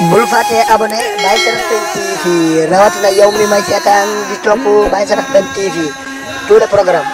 bul fàtte abonné Baye Seraph Sen TV rawatina yow mi may seetaan di topp Baye Seraph Sen TV tous les programmes.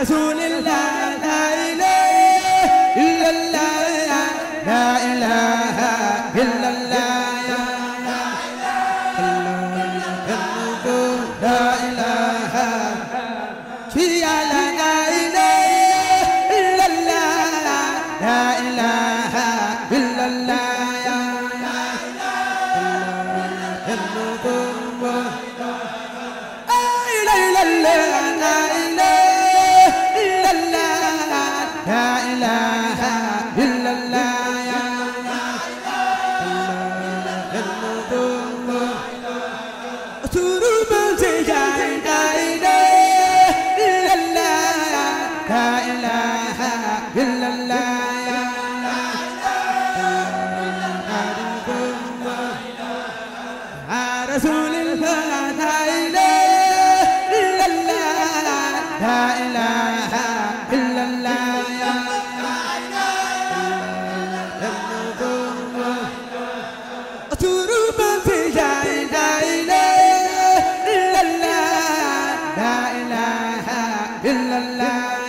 رسول الله لا إله إلا الله لا إله إلا الله لا إله إلا الله لا إله إلا الله رسول الله لا إله إلا الله لا إله إلا الله أتوب في جاي لا إله إلا الله لا إله إلا الله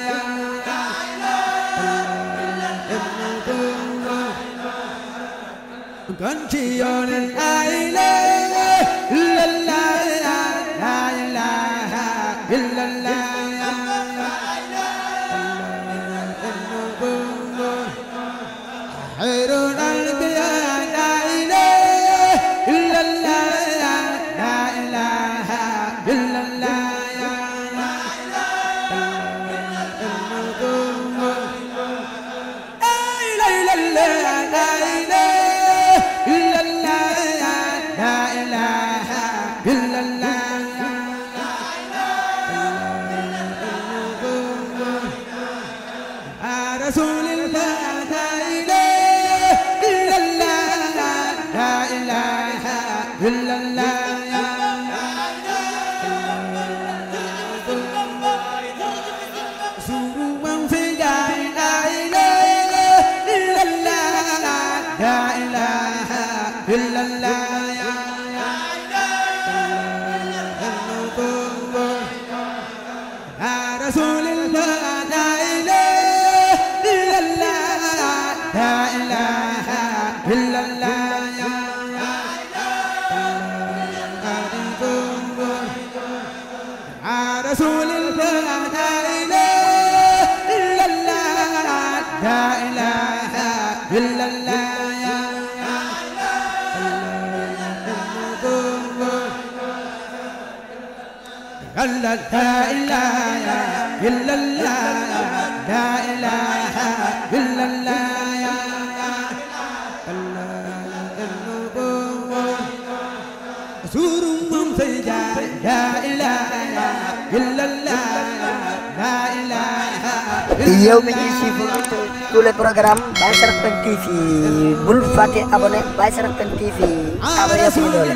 كنتيون لا إله إلا الله لا إله إلا الله خير الأنبياء لا إله إلا الله لا إله إلا الله رسول الله لا إله إلا الله لا إله إلا الله سوروا في جاي لا إله إلا الله لا إله إلا الله رسول الله لا إله إلا الله لا إله إلا الله رسول الله لا إله إلا الله لا إله إلا الله لا إله إلا الله لا إله إلا الله سورهم سجاد لا إله إلا الله لا إله yow mi ñuy suivre tous les programmes Baye Sharaf Pen TV bul fàtte abonné Baye Sharaf Pen TV abonné suñu doole